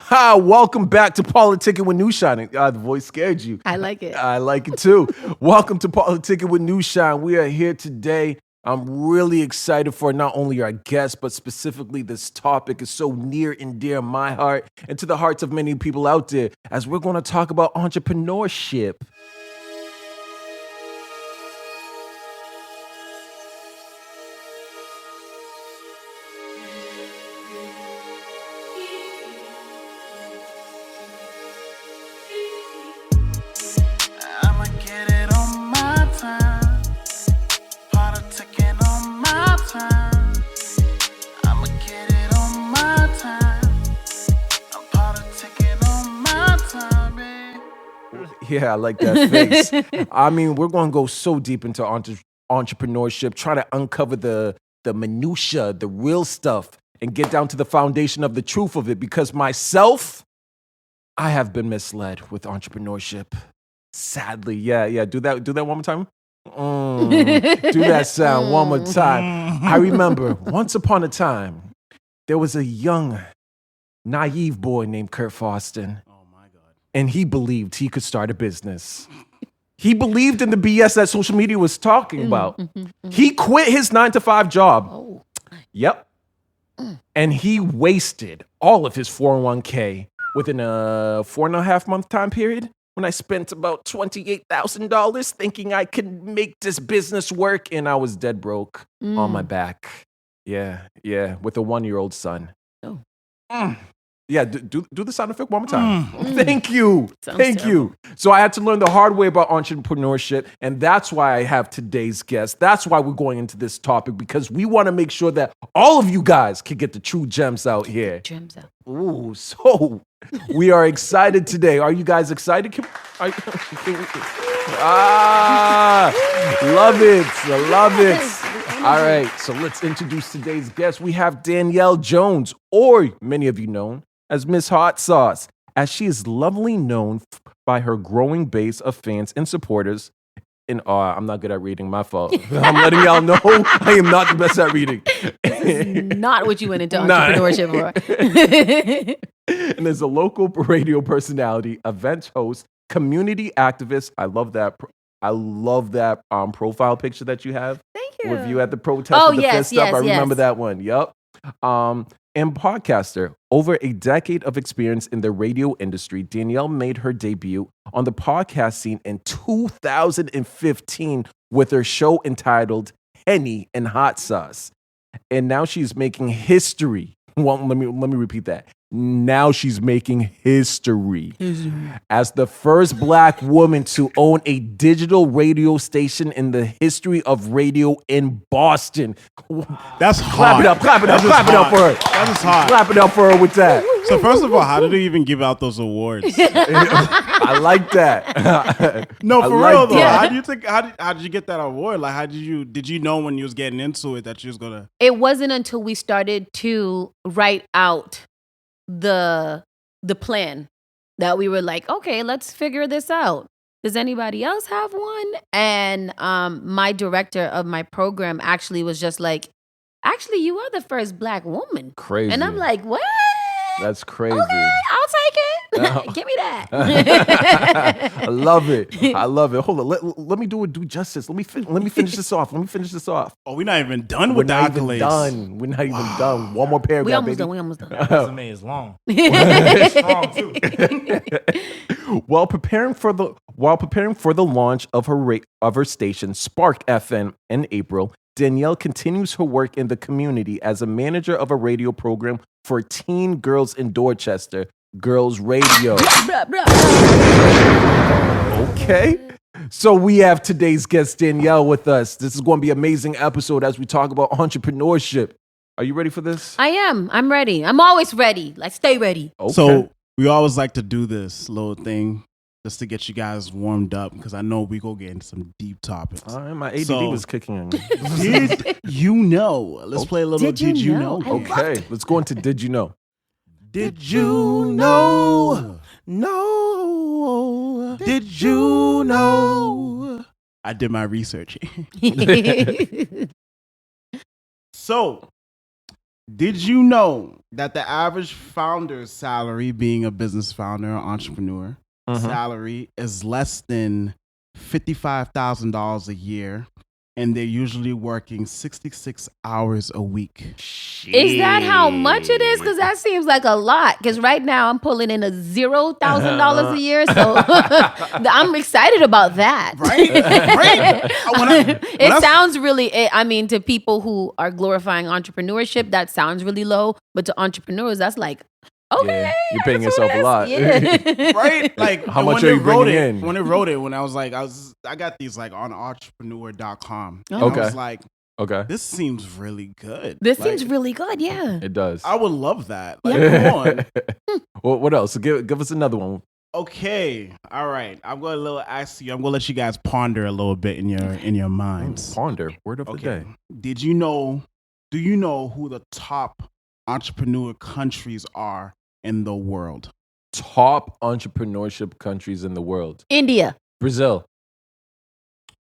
Hi, welcome back to Politickin with Nushine. The voice scared you. I like it. I like it too. Welcome to Politickin with Nushine. We are here today. I'm really excited for not only our guests, but specifically this topic is so near and dear to my heart and to the hearts of many people out there, as we're going to talk about entrepreneurship. Yeah, I like that face. I mean, we're going to go so deep into entrepreneurship, try to uncover the minutia, the real stuff, and get down to the foundation of the truth of it. Because myself, I have been misled with entrepreneurship. Sadly, yeah. Do that one more time. Do that sound one more time. I remember once upon a time, there was a young, naive boy named Kurt Foston. And he believed he could start a business. He believed in the BS that social media was talking about. He quit his 9-to-5 job. Oh. Yep. And he wasted all of his 401k within a 4.5 month time period when I spent about $28,000 thinking I could make this business work, and I was dead broke on my back. Yeah, with a 1-year-old son. Oh. Yeah, do the sound effect one more time. Thank you. Sounds you. So I had to learn the hard way about entrepreneurship, and that's why I have today's guest. That's why we're going into this topic, because we want to make sure that all of you guys can get the true gems out here. Gems out. Ooh, so we are excited today. Are you guys excited? Love it. I love it. All right, so let's introduce today's guest. We have Danielle Jones, or many of you know as Miss Hot Sauce, as she is lovely known by her growing base of fans and supporters. And I'm not good at reading, my fault. I'm letting y'all know I am not the best at reading. This is not what you went into entrepreneurship for. And as a local radio personality, event host, community activist. I love that profile picture that you have. Thank you. With you at the protest with the fist up. I remember that one. Yep. And podcaster. Over a decade of experience in the radio industry, Danielle made her debut on the podcast scene in 2015 with her show entitled Henny and Hot Sauce. And now she's making history. Well, let me repeat that. Now she's making history as the first Black woman to own a digital radio station in the history of radio in Boston. That's hot. Clap it up for her. That is hot. Clap it up for her with that. So first of all, how did they even give out those awards? I like that. No, for real though. Yeah. How did you get that award? Like, did you know when you was getting into it that you was gonna? It wasn't until we started to write out the plan that we were like, okay, let's figure this out. Does anybody else have one? And my director of my program actually was just like, actually, you are the first Black woman. Crazy. And I'm like, what? That's crazy. Okay, I'll take it. Give me that. I love it. Hold on. Let me do justice. Let me finish this off. Oh, we're not even done with the accolades. We're not even done. One more paragraph, We almost baby. done. Resume is long. It's strong too. While preparing for the launch of her station Spark FM in April, Danielle continues her work in the community as a manager of a radio program for teen girls in Dorchester, Girls Radio. Okay. So we have today's guest Danielle with us. This is going to be an amazing episode as we talk about entrepreneurship. Are you ready for this? I am. I'm ready. I'm always ready. Like, stay ready. Okay. So we always like to do this little thing just to get you guys warmed up, because I know we go get into some deep topics. All right, my ADD was kicking in. Did you know? Let's play a little Did You Know? Okay, let's go into Did You Know? Did you know? No. Did you know? I did my research. So, Did you know that the average founder's salary, being a business founder or entrepreneur, salary is less than $55,000 a year, and they're usually working 66 hours a week? Is that how much it is? Because that seems like a lot. Because right now I'm pulling in $0,000 a year, so I'm excited about that. Right? It sounds really. I mean, to people who are glorifying entrepreneurship, that sounds really low. But to entrepreneurs, that's like, okay, Yeah, you're paying yourself a lot. Yeah. Right? Like, How much are you bringing in? When it wrote it, when I got these like on entrepreneur.com. Oh. And I was like, Okay. this seems really good. This Like, seems really good. Yeah. It does. I would love that. Like, come on. Well, what else? Give us another one. Okay. All right. I'm going to ask you. I'm going to let you guys ponder a little bit in your minds. Ponder. Word of the day. Do you know who the top entrepreneur countries are in the world? Top entrepreneurship countries in the world. India. Brazil.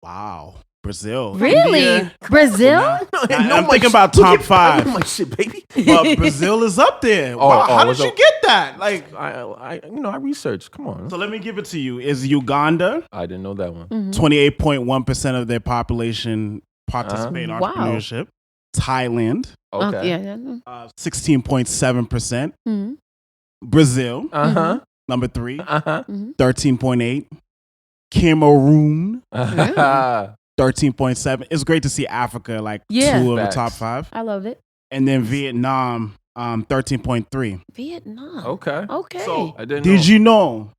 Wow. Brazil. Really? India. Brazil? I'm thinking about top 5. my shit, baby. But Brazil is up there. Oh, Wow, how did was you it- get that? Like, I researched. Come on. so let me give it to you. Is Uganda I didn't know that one. 28.1% of their population participate in Wow. entrepreneurship? Thailand, Okay. Yeah. 16.7%. Mhm. Brazil, Uh-huh. number 3, Uh-huh. 13.8. Cameroon, Uh-huh. 13.7. It's great to see Africa like Yeah. 2 of the Facts. top 5. I love it. And then Vietnam, 13.3. Vietnam. Okay. Okay. So, I didn't know. did you know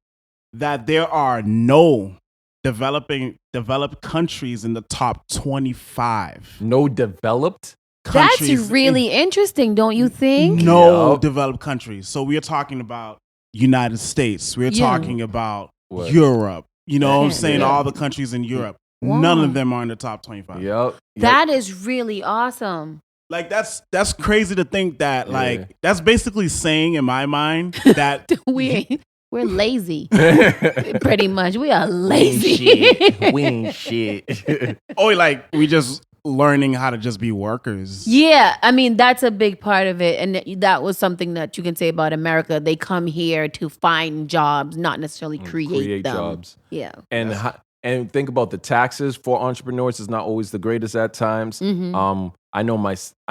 that there are no developed countries in the top 25? No developed? That's Countries really interesting, don't you think? No Yup. developed countries. So we're talking about United States. We're Yeah. talking about What? Europe. You know what I'm Yeah. saying? Yeah. All the countries in Europe. Wow. None of them are in the top 25. Yep. That is really awesome. Like that's crazy to think that. Yeah. Like that's basically saying in my mind that We're lazy. Yep. Pretty much. We are lazy. We ain't shit. oh, like we just learning how to just be workers. Yeah, I mean, that's a big part of it. And that was something that you can say about America. They come here to find jobs, not necessarily create them. jobs. Yeah. And think about the taxes for entrepreneurs is not always the greatest at times. Mhm. I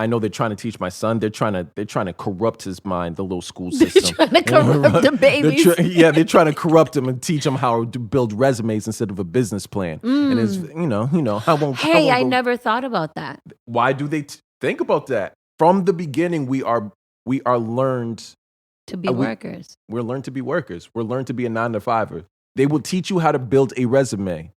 know they're trying to teach my son. They're trying to corrupt his mind, the little school They're system. trying to corrupt the babies. They're trying to corrupt him and teach him how to build resumes instead of a business plan. And it's I won't. Hey, I go- never thought about that. Why do they think about that? From the beginning, we are learned. To be we- workers. We're learned to be workers. We're learned to be a 9-to-5er. They will teach you how to build a resume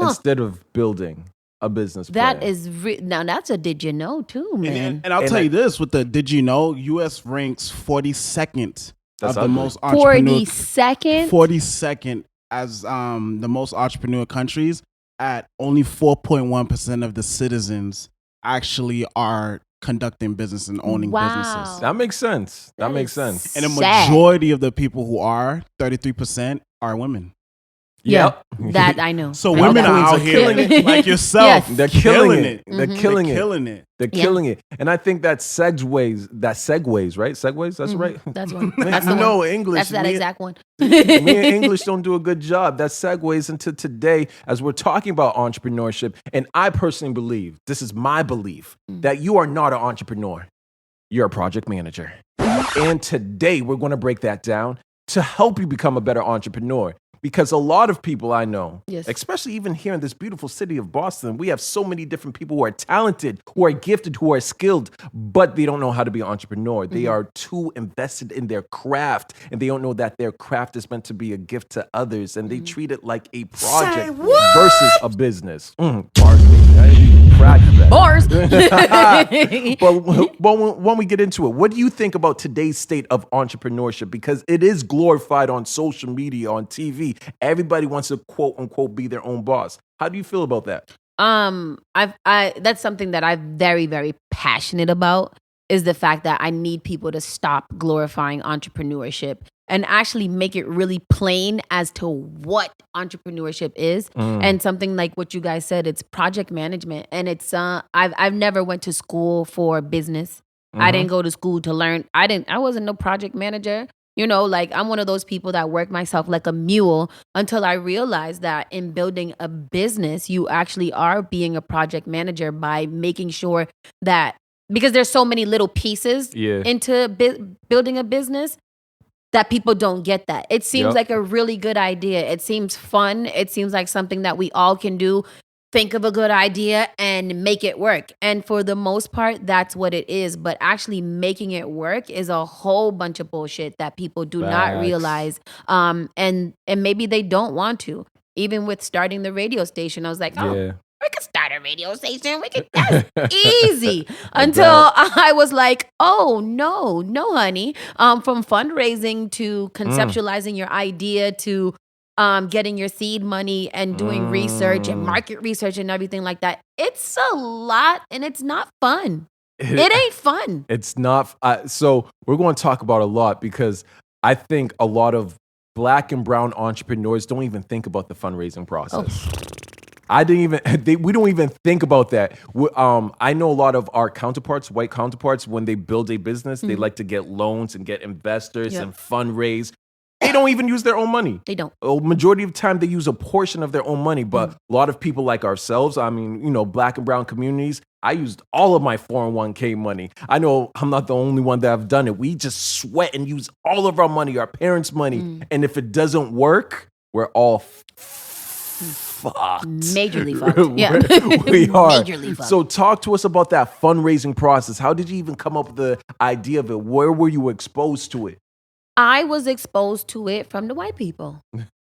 instead of building a business plan. That is now that's a did you know too, man. And I'll And tell you this: with the did you know, U.S. ranks 42nd That's of the ugly. most entrepreneur 42nd. 42nd as the most entrepreneur countries. At only 4.1% of the citizens actually are conducting business and owning Wow. businesses. That makes sense. That That makes is sense. And the sad. majority of the people who are 33% are women. Yeah, Yep. that I know. So I know women that. are out Queens are here killing it. like yourself. Yes. They're killing it. They're Mhm. killing They're it. killing it. They're Yeah. killing it. And I think that segues, right? Segues, that's right. That's one. Man, That's the you know one. English. That's that me, exact one. me and English don't do a good job. That segues into today as we're talking about entrepreneurship. And I personally believe, this is my belief, that you are not an entrepreneur. You're a project manager. And today we're going to break that down to help you become a better entrepreneur. Because a lot of people I know, Yes. especially even here in this beautiful city of Boston, we have so many different people who are talented, who are gifted, who are skilled, but they don't know how to be an entrepreneur. They are too invested in their craft, and they don't know that their craft is meant to be a gift to others, and they treat it like a project versus a business. Bars, baby. I didn't even practice that. Bars. But when we get into it, what do you think about today's state of entrepreneurship? Because it is glorified on social media, on TV. Everybody wants to quote unquote be their own boss. How do you feel about that? That's something that I'm very, very passionate about, is the fact that I need people to stop glorifying entrepreneurship and actually make it really plain as to what entrepreneurship is. And something like what you guys said, it's project management. And it's I've never went to school for business. I didn't go to school to learn. I wasn't no project manager. You know, like I'm one of those people that work myself like a mule until I realized that in building a business, you actually are being a project manager by making sure that, because there's so many little pieces into building a business that people don't get that. It seems like a really good idea. It seems fun. It seems like something that we all can do. Think of a good idea and make it work. And for the most part, that's what it is. But actually making it work is a whole bunch of bullshit that people do not realize. And maybe they don't want to. Even with starting the radio station, I was like, we could start a radio station. That's easy. Until I was like, oh, no, honey. From fundraising to conceptualizing your idea to getting your seed money and doing research and market research and everything like that. It's a lot and it's not fun. It ain't fun. It's not. So we're going to talk about a lot because I think a lot of Black and brown entrepreneurs don't even think about the fundraising process. We don't even think about that. I know a lot of our counterparts, white counterparts, when they build a business, they like to get loans and get investors and fundraise. They don't even use their own money. They don't. A majority of the time, they use a portion of their own money. But a lot of people like ourselves, I mean, you know, Black and brown communities, I used all of my 401k money. I know I'm not the only one that have done it. We just sweat and use all of our money, our parents' money. And if it doesn't work, we're all fucked. Majorly fucked. Yeah. We are. Majorly fucked. So talk to us about that fundraising process. How did you even come up with the idea of it? Where were you exposed to it? I was exposed to it from the white people.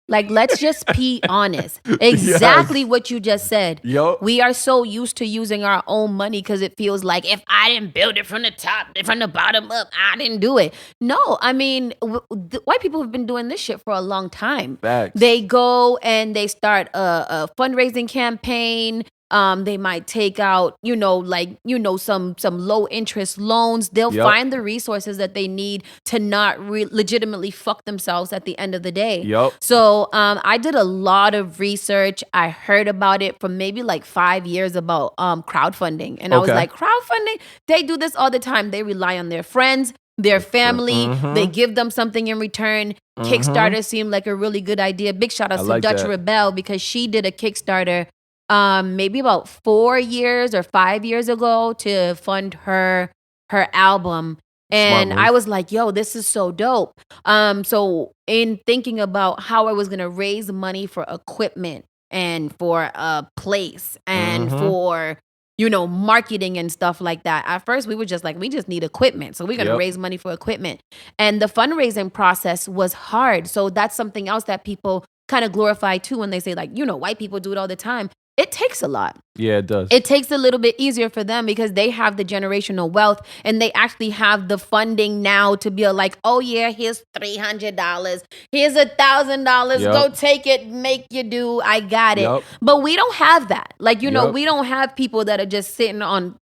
Like, let's just be honest. Exactly what you just said. Yep. We are so used to using our own money because it feels like if I didn't build it from the top, from the bottom up, I didn't do it. No, I mean, white people have been doing this shit for a long time. Facts. They go and they start a fundraising campaign. They might take out, some low interest loans. They'll find the resources that they need to not legitimately fuck themselves at the end of the day. Yep. So I did a lot of research. I heard about it for maybe like 5 years about crowdfunding. And I was like, crowdfunding? They do this all the time. They rely on their friends, their family. They give them something in return. Kickstarter seemed like a really good idea. Big shout out to Dutch Rebel because she did a Kickstarter maybe about 4 years or 5 years ago to fund her album. And I was like, yo, this is so dope. So in thinking about how I was going to raise money for equipment and for a place and for, marketing and stuff like that. At first, we were just like, we just need equipment. So we're going to raise money for equipment. And the fundraising process was hard. So that's something else that people kind of glorify too when they say like, white people do it all the time. It takes a lot. Yeah, it does. It takes a little bit easier for them because they have the generational wealth and they actually have the funding now to be like, oh yeah, here's $300. Here's $1,000. Go take it, make you do. I got it. But we don't have that. Like, we don't have people that are just sitting on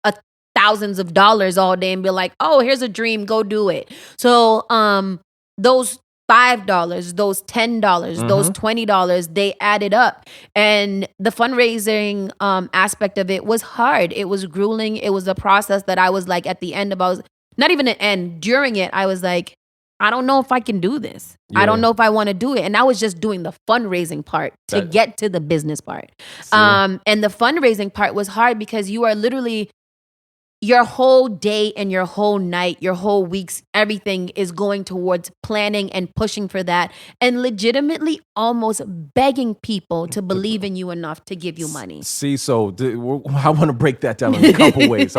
thousands of dollars all day and be like, oh, here's a dream, go do it. So those $5, those $10, those $20, they added up. And the fundraising aspect of it was hard. It was grueling. It was a process that I was like at the end not even the end, during it, I was like, I don't know if I can do this. Yeah. I don't know if I want to do it. And I was just doing the fundraising part to get to the business part. And the fundraising part was hard because you are literally your whole day and your whole night, your whole weeks, everything is going towards planning and pushing for that and legitimately almost begging people to believe in you enough to give you money. See, so I want to break that down in a couple ways.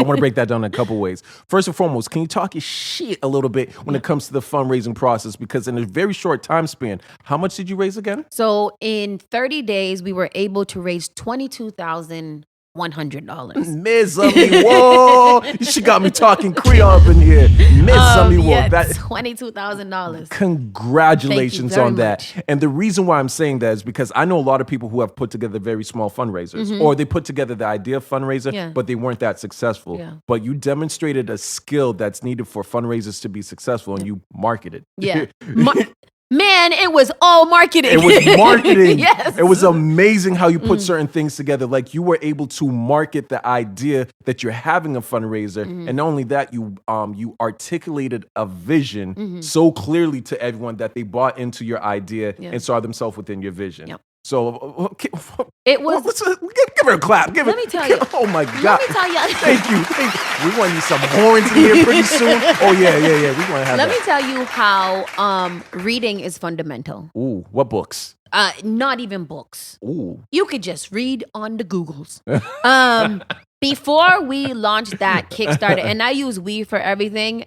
First and foremost, can you talk your shit a little bit when it comes to the fundraising process? Because in a very short time span, how much did you raise again? So in 30 days, we were able to raise $22,100. Miss whoa! She got me talking Creole up in here. Miss yeah, that's $22,000. Congratulations on that. Much. And the reason why I'm saying that is because I know a lot of people who have put together very small fundraisers, or they put together the idea of fundraiser, but they weren't that successful. Yeah. But you demonstrated a skill that's needed for fundraisers to be successful, and you marketed. Yeah. Man, it was all marketing. It was marketing. Yes. It was amazing how you put certain things together. Like you were able to market the idea that you're having a fundraiser. And not only that, you articulated a vision so clearly to everyone that they bought into your idea and saw themselves within your vision. Yep. So it was. Give her a clap. Let me tell you. Oh my God. Let me tell you. Thank you. We want to need some horns in here pretty soon. Oh yeah. We want to have Let that. me tell you how reading is fundamental. Ooh, what books? Not even books. Ooh. You could just read on the Googles. Before we launched that Kickstarter, and I use we for everything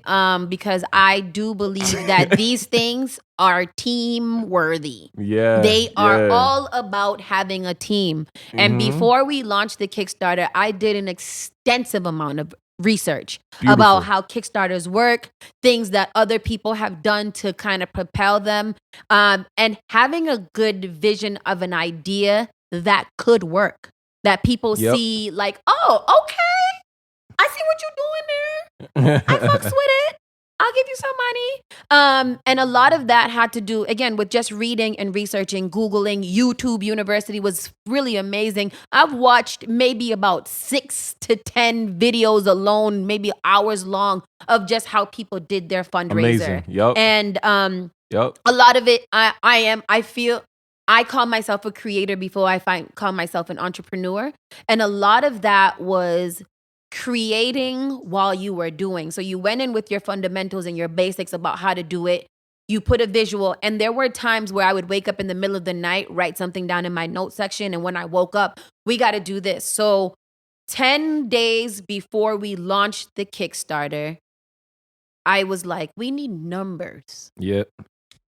because I do believe that these things are team worthy. Yeah. They are all about having a team. And before we launched the Kickstarter, I did an extensive amount of research about how Kickstarters work, things that other people have done to kind of propel them, and having a good vision of an idea that could work, that people see like, oh, okay, I see what you're doing there. I fucks with it. I'll give you some money. And a lot of that had to do, again, with just reading and researching, Googling. YouTube University was really amazing. I've watched maybe about 6 to 10 videos alone, maybe hours long, of just how people did their fundraiser. Amazing. Yep. And a lot of it, I call myself a creator before I call myself an entrepreneur. And a lot of that was creating while you were doing. So you went in with your fundamentals and your basics about how to do it. You put a visual, and there were times where I would wake up in the middle of the night, write something down in my note section, and when I woke up, we got to do this. So 10 days before we launched the Kickstarter, I was like, we need numbers. Yep.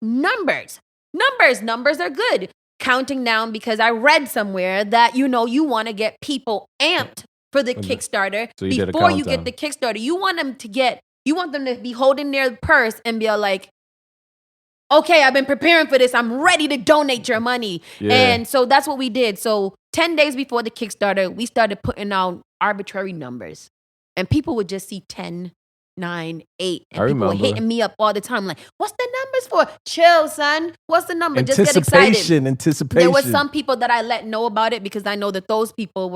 Numbers are good. Counting down, because I read somewhere that, you want to get people amped for the Kickstarter. So before you get the Kickstarter. You want them to be holding their purse and be like, okay, I've been preparing for this. I'm ready to donate your money. Yeah. And so that's what we did. So 10 days before the Kickstarter, we started putting out arbitrary numbers. And people would just see 10, 9, 8. And people were hitting me up all the time like, what's the numbers for? Chill, son. What's the number? Just get excited. Anticipation. There were some people that I let know about it because I know that those people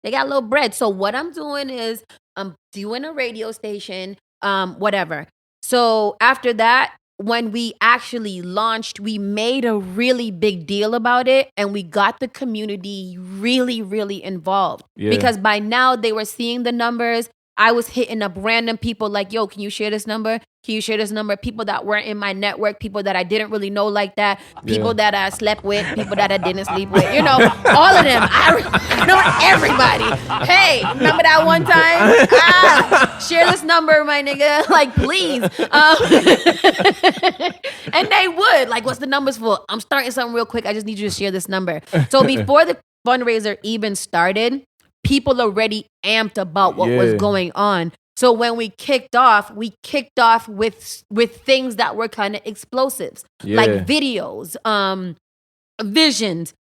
they got a little bread. So what I'm doing is I'm doing a radio station, whatever. So after that, when we actually launched, we made a really big deal about it, and we got the community really, really involved. Yeah. Because by now they were seeing the numbers. I was hitting up random people like, yo, can you share this number? Can you share this number? People that weren't in my network, people that I didn't really know like that, people that I slept with, people that I didn't sleep with, all of them. I know everybody. Hey, remember that one time? Share this number, my nigga. Like, please. And they would. Like, what's the numbers for? I'm starting something real quick. I just need you to share this number. So before the fundraiser even started, people already amped about what was going on. So when we kicked off with things that were kind of explosives, like videos, visions.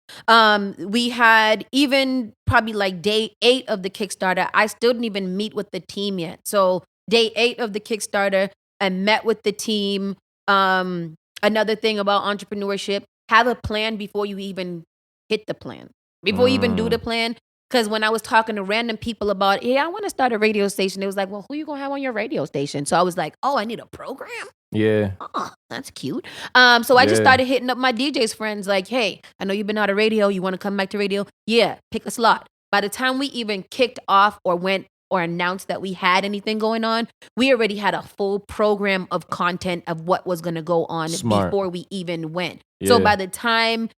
We had even probably like day 8 of the Kickstarter. I still didn't even meet with the team yet. So day 8 of the Kickstarter, I met with the team. Another thing about entrepreneurship, have a plan before you even hit the plan, before you even do the plan. Because when I was talking to random people about, I want to start a radio station, it was like, well, who you going to have on your radio station? So I was like, I need a program? Yeah. Oh, that's cute. So I just started hitting up my DJs friends like, hey, I know you've been out of radio. You want to come back to radio? Yeah, pick a slot. By the time we even kicked off or went or announced that we had anything going on, we already had a full program of content of what was going to go on before we even went. Yeah. So by the time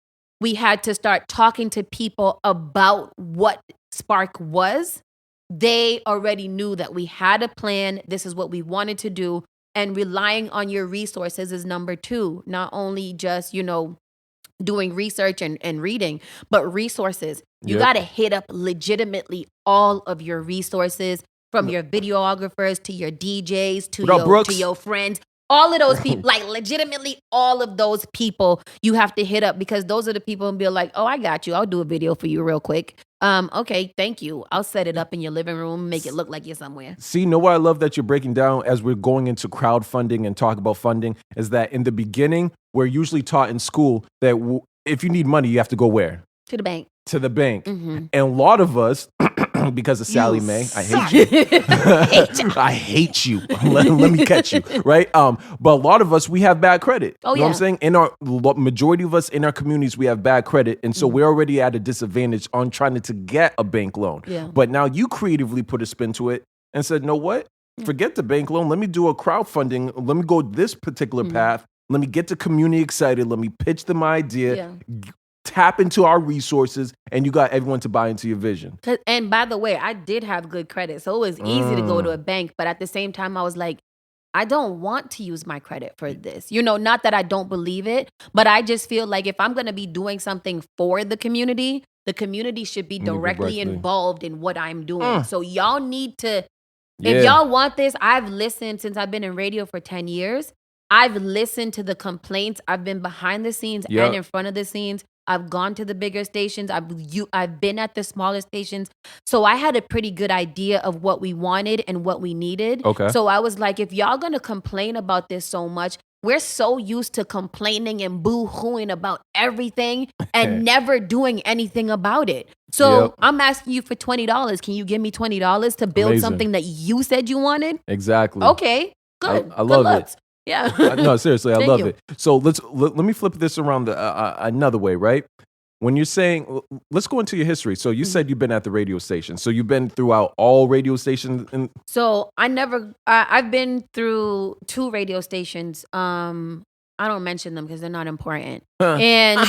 we had to start talking to people about what Spark was, they already knew that we had a plan. This is what we wanted to do. And relying on your resources is number 2. Not only just, doing research and reading, but resources. You got to hit up legitimately all of your resources, from your videographers to your DJs to your friends. All of those people, like legitimately all of those people you have to hit up, because those are the people and be like, oh, I got you. I'll do a video for you real quick. Okay, thank you. I'll set it up in your living room, make it look like you're somewhere. See, know what I love that you're breaking down as we're going into crowdfunding and talk about funding is that in the beginning, we're usually taught in school that if you need money, you have to go where? To the bank. To the bank. Mm-hmm. And a lot of us, because of Sally Mae, I hate you. I hate you. Let me catch you, right? But a lot of us, we have bad credit. Oh, you know what I'm saying? In our majority of us in our communities, we have bad credit. And so we're already at a disadvantage on trying to get a bank loan. Yeah. But now you creatively put a spin to it and said, know what? Forget the bank loan. Let me do a crowdfunding. Let me go this particular path. Let me get the community excited. Let me pitch them my idea. Tap into our resources, and you got everyone to buy into your vision. And by the way, I did have good credit, so it was easy to go to a bank. But at the same time, I was like, I don't want to use my credit for this. Not that I don't believe it, but I just feel like if I'm going to be doing something for the community should be directly involved in what I'm doing. So y'all need to, if y'all want this, I've listened since I've been in radio for 10 years. I've listened to the complaints. I've been behind the scenes and in front of the scenes. I've gone to the bigger stations. I've been at the smaller stations. So I had a pretty good idea of what we wanted and what we needed. Okay. So I was like, if y'all going to complain about this so much, we're so used to complaining and boo-hooing about everything and never doing anything about it. So I'm asking you for $20. Can you give me $20 to build something that you said you wanted? Exactly. Okay, good. I love it. Yeah. No, seriously, I love you. it. So let me flip this around another way, right? When you're saying, let's go into your history. So you said you've been at the radio station. So you've been throughout all radio stations. So I've been through 2 radio stations. I don't mention them because they're not important. And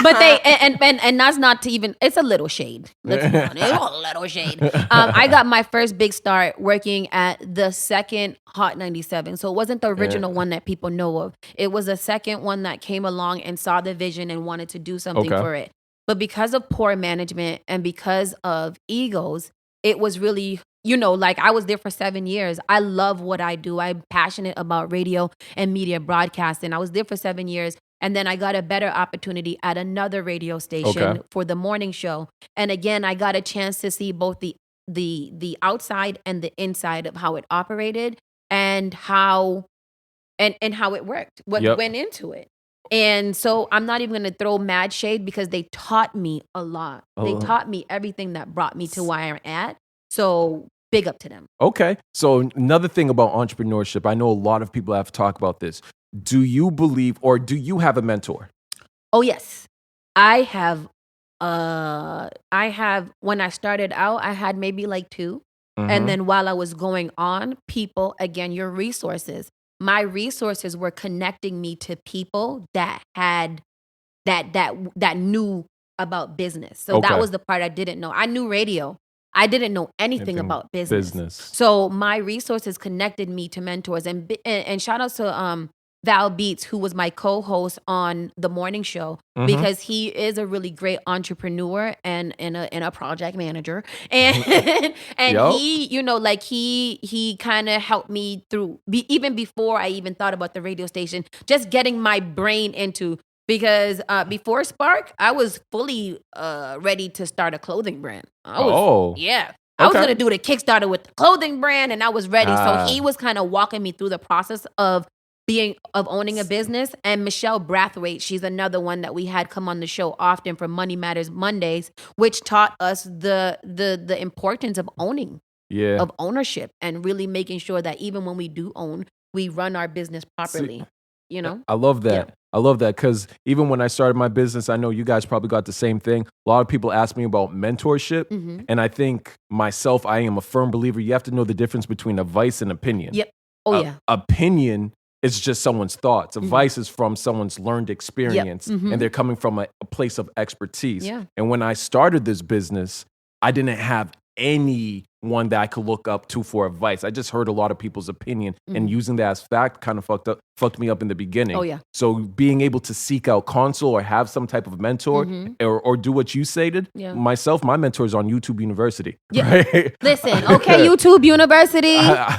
but they and that's not to even, it's a little shade. Let's be honest. It's a little shade. I got my first big start working at the second Hot 97. So it wasn't the original one that people know of. It was a second one that came along and saw the vision and wanted to do something for it. But because of poor management and because of egos, it was really, I was there for 7 years. I love what I do. I'm passionate about radio and media broadcasting. I was there for 7 years. And then I got a better opportunity at another radio station for the morning show. And again, I got a chance to see both the outside and the inside of how it operated and how it worked, what went into it. And so I'm not even going to throw mad shade because they taught me a lot. They taught me everything that brought me to where I'm at. So big up to them. Okay. So another thing about entrepreneurship, I know a lot of people have talked about this. Do you believe or do you have a mentor? Oh, yes. I have, when I started out, I had maybe like 2. Mm-hmm. And then while I was going on, people, again, your resources. My resources were connecting me to people that had that knew about business. So that was the part I didn't know. I knew radio. I didn't know anything about business. So my resources connected me to mentors and shout out to Val Beats, who was my co-host on the morning show, because he is a really great entrepreneur and a project manager. And he, he kind of helped me through even before I even thought about the radio station, just getting my brain into, because before Spark, I was fully ready to start a clothing brand. I was going to do the Kickstarter with the clothing brand, and I was ready. So he was kind of walking me through the process of owning a business. And Michelle Brathwaite, she's another one that we had come on the show often for Money Matters Mondays, which taught us the importance of of ownership, and really making sure that even when we do own, we run our business properly. I love that. Yeah. I love that because even when I started my business, I know you guys probably got the same thing. A lot of people ask me about mentorship. Mm-hmm. And I think myself, I am a firm believer. You have to know the difference between advice and opinion. Yep. Opinion is just someone's thoughts. Advice is from someone's learned experience. Yep. Mm-hmm. And they're coming from a place of expertise. Yeah. And when I started this business, I didn't have any one that I could look up to for advice. I just heard a lot of people's opinion, and using that as fact kind of fucked me up in the beginning. Oh, yeah. So being able to seek out counsel or have some type of mentor or do what you stated, myself, my mentor is on YouTube University. Yeah. Right? Listen, okay, YouTube University.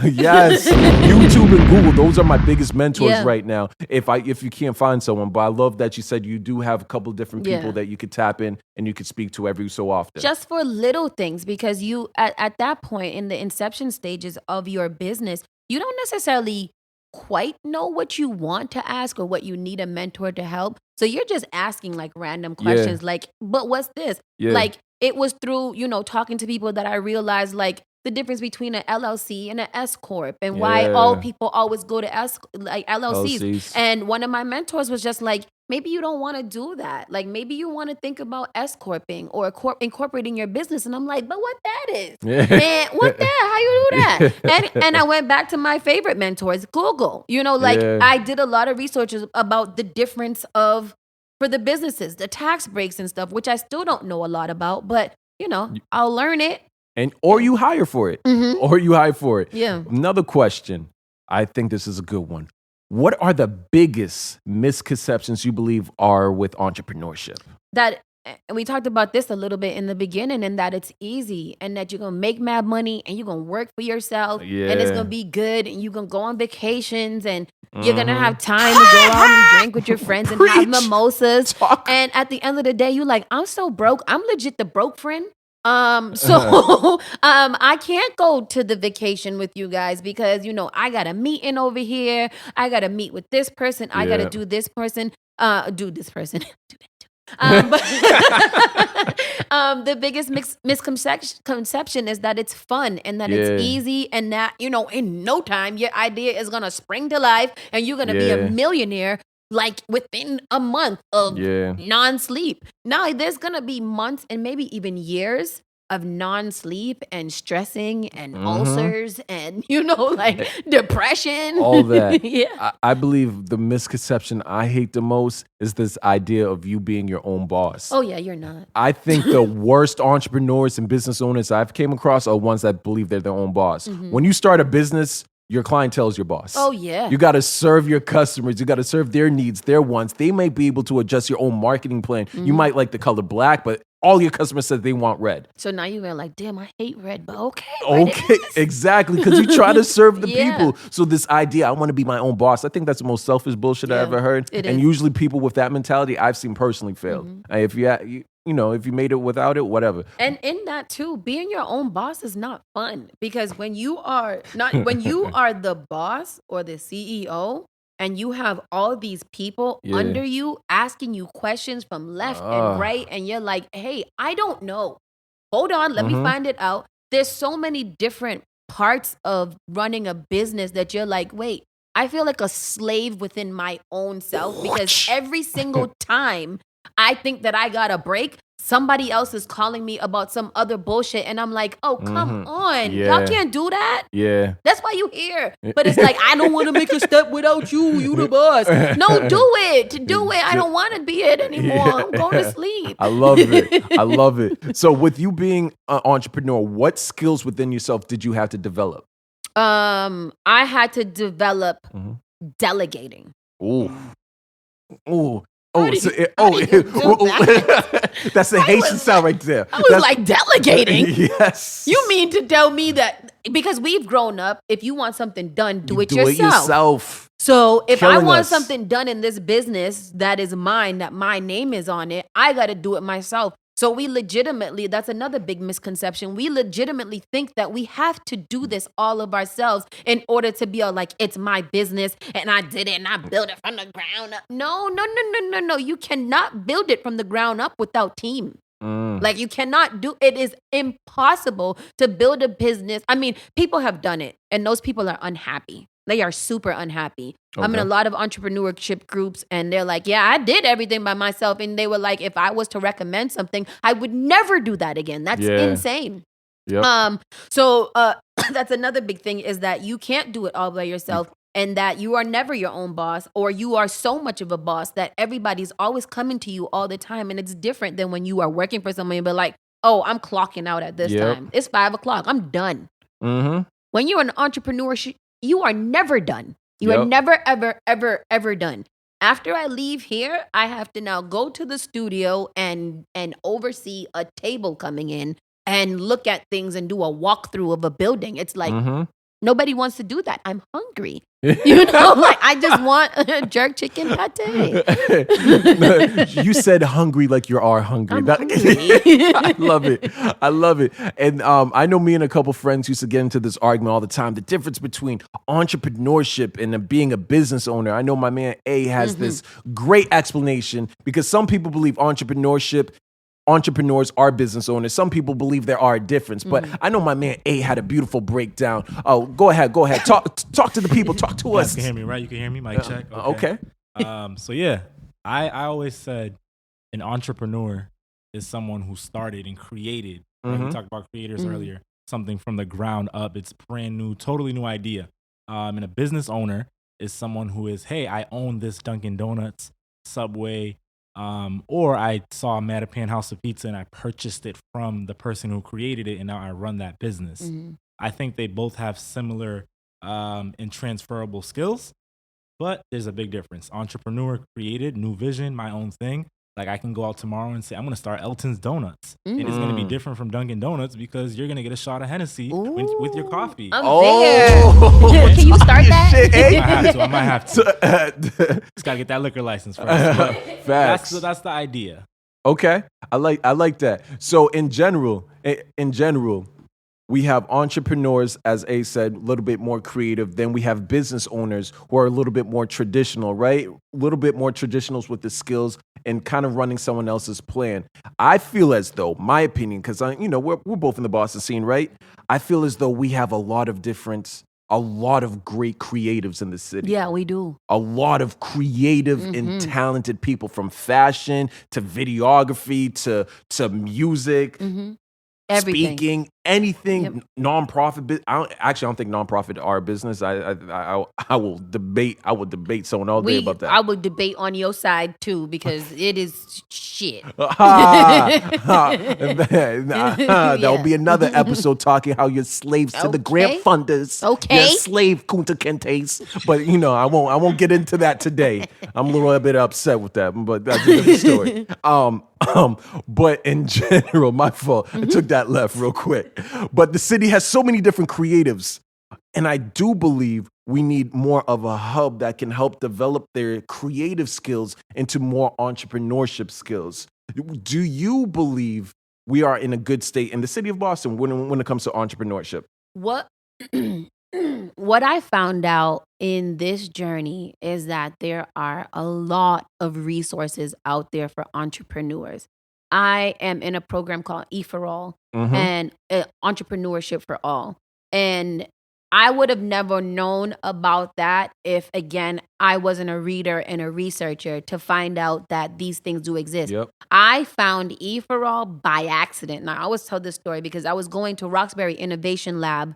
Yes, YouTube and Google, those are my biggest mentors right now. If you can't find someone, but I love that you said you do have a couple of different people that you could tap in and you could speak to every so often. Just for little things, because you at that point in the inception stages of your business, you don't necessarily quite know what you want to ask or what you need a mentor to help. So you're just asking like random questions like, but what's this? Yeah. Like it was through, talking to people that I realized like the difference between an LLC and an S Corp and why all people always go to LLCs. And one of my mentors was just like, maybe you don't want to do that. Like maybe you want to think about S Corping or incorporating your business. And I'm like, but what that is? Man, what that? How you do that? And I went back to my favorite mentors, Google. I did a lot of research about the difference for the businesses, the tax breaks and stuff, which I still don't know a lot about, but I'll learn it. Or you hire for it. Or you hire for it. Yeah. Another question. I think this is a good one. What are the biggest misconceptions you believe are with entrepreneurship? And we talked about this a little bit in the beginning, and that it's easy and that you're going to make mad money and you're going to work for yourself and it's going to be good and you're going to go on vacations and you're going to have time to go out and drink with your friends and have mimosas. And at the end of the day, you're like, I'm so broke. I'm legit the broke friend. I can't go to the vacation with you guys because, I got a meeting over here. I got to meet with this person. I got to do this person, do this person. But the biggest misconception is that it's fun and that it's easy and that, in no time, your idea is going to spring to life and you're going to be a millionaire like within a month of non-sleep. Now, there's going to be months and maybe even years of non-sleep and stressing and ulcers and, depression. All that. Yeah. I believe the misconception I hate the most is this idea of you being your own boss. Oh, yeah, you're not. I think the worst entrepreneurs and business owners I've came across are ones that believe they're their own boss. When you start a business, your clientele is your boss. Oh, yeah. You got to serve your customers. You got to serve their needs, their wants. They might be able to adjust your own marketing plan. You might like the color black, but all your customers said they want red. So now you're like, damn, I hate red, but okay. Okay, exactly, because you try to serve the people. So this idea, I want to be my own boss, I think that's the most selfish bullshit I ever heard. And usually people with that mentality, I've seen personally fail. If if you made it without it, whatever. And in that too, being your own boss is not fun because when you are the boss or the CEO and you have all these people under you asking you questions from left and right and you're like, hey, I don't know. Hold on, let me find it out. There's so many different parts of running a business that you're like, wait, I feel like a slave within my own self because every single time I think that I got a break, somebody else is calling me about some other bullshit. And I'm like, oh, come on. Y'all can't do that. Yeah. That's why you here. But it's like, I don't want to make a step without you. You the boss. No, do it. Do it. I don't want to be it anymore. I'm going to sleep. I love it. I love it. So with you being an entrepreneur, what skills within yourself did you have to develop? I had to develop delegating. Ooh. That's a Haitian sound right there. I was like, delegating? Yes. You mean to tell me that, because we've grown up, if you want something done, do it yourself. So if I want something done in this business that is mine, that my name is on it, I got to do it myself. So that's another big misconception. We legitimately think that we have to do this all of ourselves in order to be like, it's my business and I did it and I built it from the ground up. No. You cannot build it from the ground up without team. Like you cannot it is impossible to build a business. I mean, people have done it and those people are unhappy. They are super unhappy. Okay. I'm in a lot of entrepreneurship groups and they're like, yeah, I did everything by myself. And they were like, if I was to recommend something, I would never do that again. That's insane. Yep. So that's another big thing is that you can't do it all by yourself and that you are never your own boss or you are so much of a boss that everybody's always coming to you all the time. And it's different than when you are working for somebody but like, oh, I'm clocking out at this Yep. time. It's 5 o'clock. I'm done. Mm-hmm. When you're an entrepreneur, you are never done. You are Yep. never, ever, ever, ever done. After I leave here, I have to now go to the studio and oversee a table coming in and look at things and do a walkthrough of a building. It's like nobody wants to do that. I'm hungry. You know, like I just want a jerk chicken pate. You said hungry like you are hungry. I'm hungry. I love it. I love it. And I know me and a couple friends used to get into this argument all the time. The difference between entrepreneurship and being a business owner. I know my man A has this great explanation because some people believe entrepreneurs are business owners. Some people believe there are a difference, but I know my man A had a beautiful breakdown. Oh, go ahead. Talk to the people. Talk to You guys us. can hear me, right? You can hear me? Mic check. Okay. So yeah, I always said an entrepreneur is someone who started and created. Right? We talked about creators earlier. Something from the ground up. It's brand new, totally new idea. And a business owner is someone who is, hey, I own this Dunkin' Donuts, Subway, or I saw a Mattapan House of Pizza and I purchased it from the person who created it, and now I run that business. I think they both have similar and transferable skills, but there's a big difference. Entrepreneur created, new vision, my own thing. Like I can go out tomorrow and say, I'm going to start Elton's Donuts. And it's going to be different from Dunkin' Donuts because you're going to get a shot of Hennessy with your coffee. I'm there. Can you start that? Shit, I might have to. Just got to get that liquor license first. But Facts. that's the idea. Okay, I like that. So in general, we have entrepreneurs, as A said, a little bit more creative. Then we have business owners who are a little bit more traditional, right? A little bit more traditionals with the skills and kind of running someone else's plan. I feel as though, my opinion, because we're both in the Boston scene, right? I feel as though we have a lot of great creatives in the city. Yeah, we do. A lot of creative and talented people, from fashion to videography to music. Everything. Speaking, anything, nonprofit. I don't think nonprofit are a business. I will debate someone all day about that. I would debate on your side too because it is shit. There'll be another episode talking how you're slaves to the grant funders. Okay. You're slave Kunta Kintes. But I won't get into that today. I'm a little bit upset with that, but that's a different story. But in general, my fault. I took that left real quick. But the city has so many different creatives. And I do believe we need more of a hub that can help develop their creative skills into more entrepreneurship skills. Do you believe we are in a good state in the city of Boston when it comes to entrepreneurship? What I found out in this journey is that there are a lot of resources out there for entrepreneurs. I am in a program called E4All and Entrepreneurship for All. And I would have never known about that if, again, I wasn't a reader and a researcher to find out that these things do exist. Yep. I found E4All by accident. Now, I always tell this story because I was going to Roxbury Innovation Lab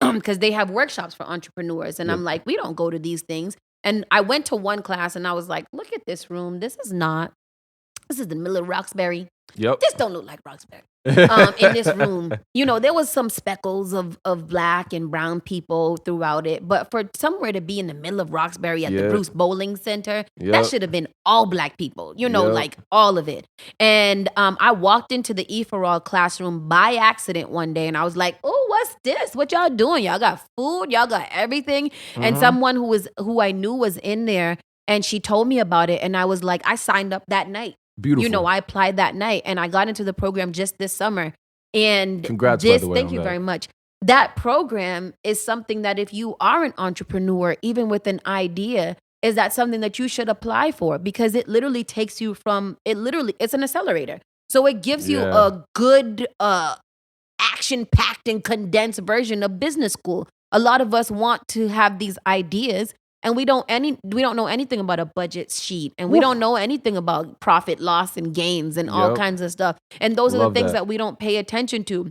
because they have workshops for entrepreneurs. And I'm like, we don't go to these things. And I went to one class and I was like, look at this room. This is the middle of Roxbury. Yep. This don't look like Roxbury. In this room, there was some speckles of black and brown people throughout it. But for somewhere to be in the middle of Roxbury at the Bruce Bowling Center, that should have been all black people, like all of it. And I walked into the E4All classroom by accident one day and I was like, oh, what's this? What y'all doing? Y'all got food? Y'all got everything? And someone who I knew was in there and she told me about it. And I was like, I signed up that night. Beautiful. I applied that night and I got into the program just this summer. And congrats, by the way, thank you very much. That program is something that if you are an entrepreneur, even with an idea, is that something that you should apply for because it literally takes you it's an accelerator. So it gives you a good action-packed and condensed version of business school. A lot of us want to have these ideas and we don't know anything about a budget sheet and we don't know anything about profit, loss, and gains and all kinds of stuff. And those are the things that we don't pay attention to.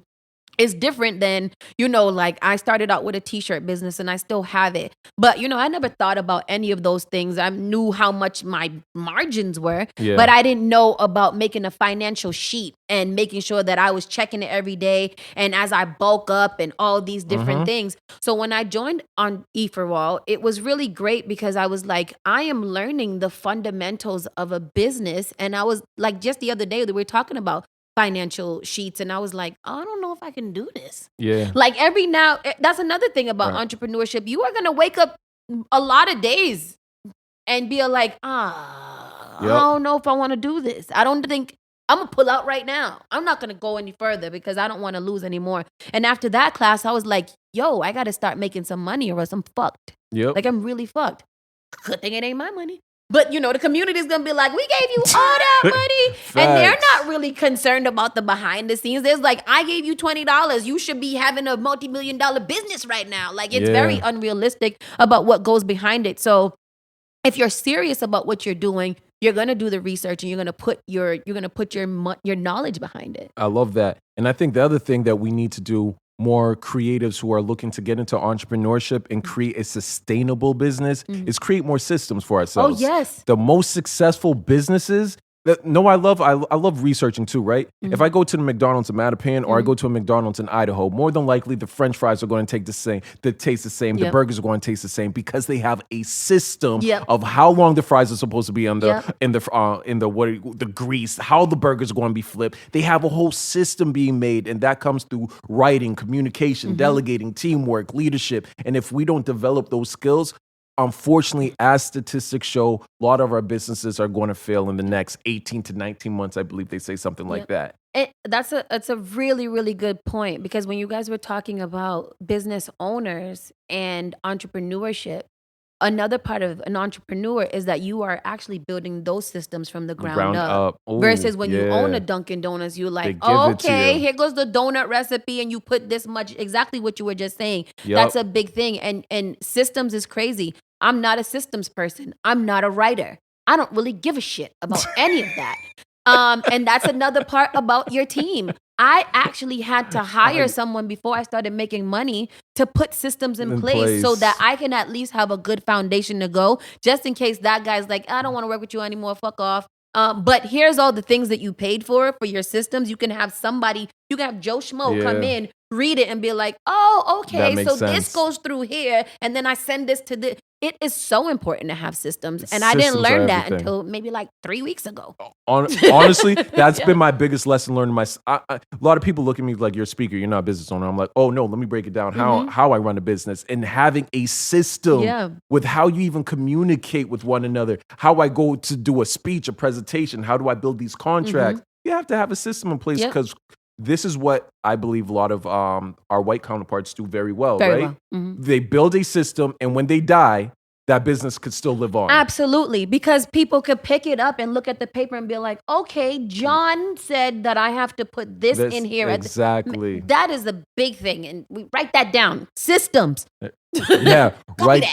It's different than, like I started out with a t-shirt business and I still have it. But, I never thought about any of those things. I knew how much my margins were, but I didn't know about making a financial sheet and making sure that I was checking it every day. And as I bulk up and all these different things. So when I joined on E4All, it was really great because I was like, I am learning the fundamentals of a business. And I was like, just the other day that we were talking about financial sheets, and I was like, I don't know if I can do this. Yeah. Like that's another thing about entrepreneurship. You are gonna wake up a lot of days and be like, I don't know if I want to do this. I don't think I'm gonna pull out right now. I'm not gonna go any further because I don't want to lose anymore. And after that class, I was like, yo, I gotta start making some money or else I'm fucked. Yep. Like I'm really fucked. Good thing it ain't my money. But, the community is going to be like, we gave you all that money. And they're not really concerned about the behind the scenes. There's like, I gave you $20. You should be having a multi-million-dollar business right now. Like, it's very unrealistic about what goes behind it. So if you're serious about what you're doing, you're going to do the research and you're going to put your knowledge behind it. I love that. And I think the other thing that we need to do, more creatives who are looking to get into entrepreneurship and create a sustainable business, is create more systems for ourselves. Oh, yes. The most successful businesses, I love researching too, right? If I go to the McDonald's in Mattapan or I go to a McDonald's in Idaho, more than likely the French fries are going to taste the same. The burgers are going to taste the same because they have a system of how long the fries are supposed to be in the grease, how the burgers are going to be flipped. They have a whole system being made, and that comes through writing, communication, delegating, teamwork, leadership. And if we don't develop those skills, unfortunately, as statistics show, a lot of our businesses are going to fail in the next 18 to 19 months. I believe they say something like that. That's a really, really good point, because when you guys were talking about business owners and entrepreneurship, another part of an entrepreneur is that you are actually building those systems from the ground up. Ooh, versus when you own a Dunkin' Donuts, you're like, okay, here goes the donut recipe, and you put this much, exactly what you were just saying. That's a big thing. And systems is crazy. I'm not a systems person. I'm not a writer. I don't really give a shit about any of that. And that's another part about your team. I actually had to hire someone before I started making money to put systems in place so that I can at least have a good foundation to go, just in case that guy's like, I don't want to work with you anymore, fuck off. But here's all the things that you paid for your systems. You can have Joe Schmo come in, read it, and be like, oh, okay, so this goes through here, and then I send this to this. It is so important to have systems. And I didn't learn that until maybe like 3 weeks ago. Honestly, that's been my biggest lesson learned. A lot of people look at me like, you're a speaker, you're not a business owner. I'm like, oh no, let me break it down how I run a business, and having a system with how you even communicate with one another, how I go to do a speech, a presentation, how do I build these contracts? You have to have a system in place, because this is what I believe a lot of our white counterparts do very well, right? They build a system, and when they die, that business could still live on. Absolutely, because people could pick it up and look at the paper and be like, okay, John said that I have to put this in here. Exactly. That is a big thing, and we write that down. Systems. Yeah, right.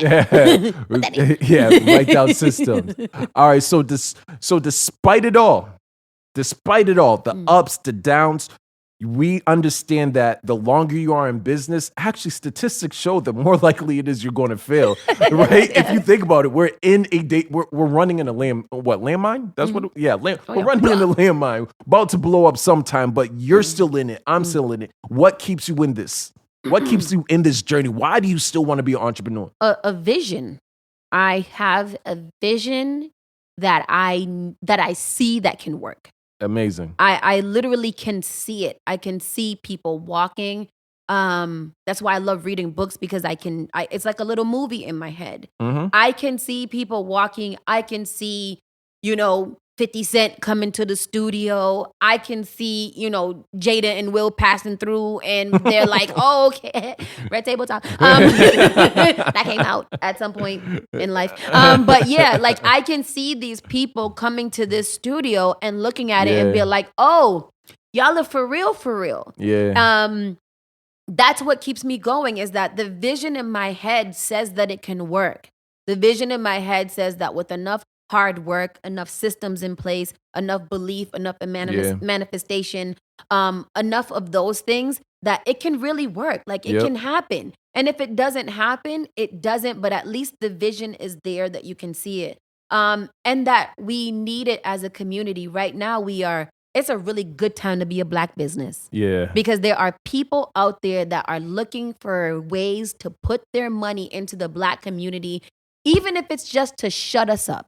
Write down systems. All right, so despite it all, the ups, the downs, we understand that the longer you are in business, actually statistics show the more likely it is you're going to fail, right? If you think about it, we're running in a landmine? That's what, we're running in a landmine, about to blow up sometime, but you're still in it. I'm still in it. What keeps you in this? What keeps you in this journey? Why do you still want to be an entrepreneur? A vision. I have a vision that I see that can work. Amazing. I literally can see it. I can see people walking. That's why I love reading books, because it's like a little movie in my head. I can see people walking. I can see, 50 Cent coming to the studio. I can see, Jada and Will passing through, and they're like, oh, okay, Red Table Talk. That came out at some point in life. But yeah, like I can see these people coming to this studio and looking at it and be like, oh, y'all are for real. Yeah. That's what keeps me going, is that the vision in my head says that it can work. The vision in my head says that with enough hard work, enough systems in place, enough belief, enough manifestation, enough of those things that it can really work. Like it can happen. And if it doesn't happen, it doesn't, but at least the vision is there that you can see it. And that we need it as a community. Right now, it's a really good time to be a Black business. Yeah. Because there are people out there that are looking for ways to put their money into the Black community, even if it's just to shut us up.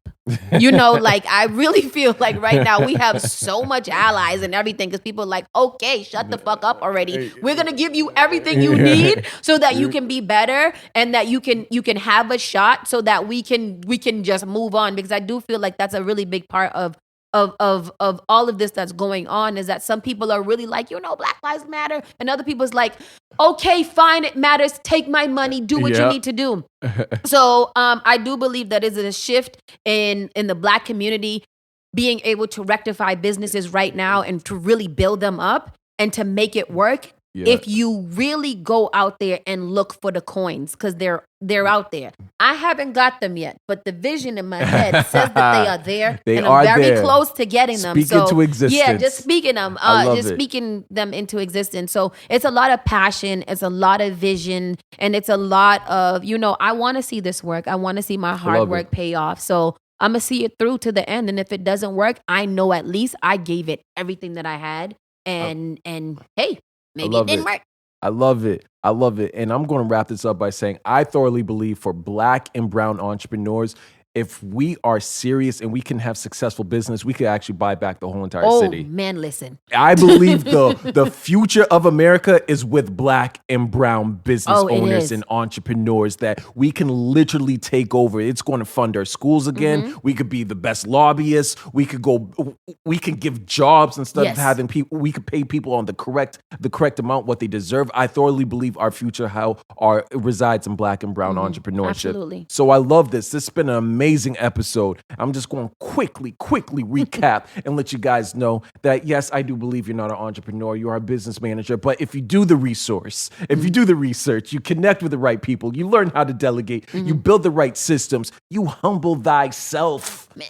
Like I really feel like right now we have so much allies and everything because people are like, okay, shut the fuck up already. We're going to give you everything you need so that you can be better and that you can have a shot so that we can just move on, because I do feel like that's a really big part of all of this that's going on, is that some people are really like, Black Lives Matter, and other people's like, okay, fine, it matters, take my money, do what you need to do. So I do believe that is a shift in the Black community being able to rectify businesses right now and to really build them up and to make it work. If you really go out there and look for the coins, because they're out there. I haven't got them yet, but the vision in my head says that they are there, and I'm very close to getting them. Speak into existence. Yeah, just speaking them, speaking them into existence. So it's a lot of passion, it's a lot of vision, and it's a lot of I want to see this work. I want to see my hard work pay off. So I'm gonna see it through to the end, and if it doesn't work, I know at least I gave it everything that I had, and hey. Maybe it didn't work. I love it. And I'm going to wrap this up by saying I thoroughly believe for Black and brown entrepreneurs, if we are serious and we can have successful business, we could actually buy back the whole entire city. Oh, man, listen. I believe the future of America is with Black and brown business owners and entrepreneurs that we can literally take over. It's going to fund our schools again. Mm-hmm. We could be the best lobbyists. We can give jobs instead of having people. We could pay people on the correct amount what they deserve. I thoroughly believe our future resides in Black and brown entrepreneurship. Absolutely. So I love this. This has been an amazing episode. I'm just going to quickly recap and let you guys know that, yes, I do believe you're not an entrepreneur. You are a business manager. But if you do the research, you connect with the right people, you learn how to delegate, you build the right systems, you humble thyself. Man,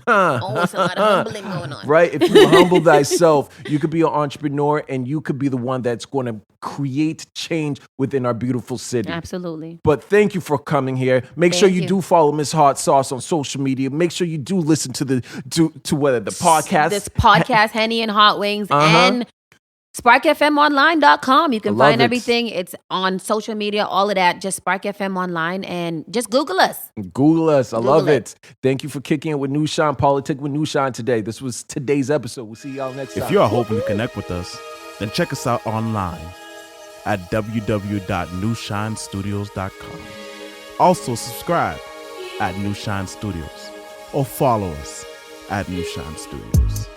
always a lot of humbling going on. Right? If you humble thyself, you could be an entrepreneur and you could be the one that's going to create change within our beautiful city. Absolutely. But thank you for coming here. Make sure you do follow Miss Hot Sauce on social media. Make sure you do listen to the podcast. This podcast, Henny and Hot Wings, and SparkFMOnline.com. You can find everything. It's on social media, all of that. Just Spark FM Online and just Google us. I love it. Thank you for kicking it with Nushine, Politickin with Nushine today. This was today's episode. We'll see y'all next time. If you are hoping to connect with us, then check us out online at www.nushinestudios.com. Also subscribe at Nushine Studios or follow us at Nushine Studios.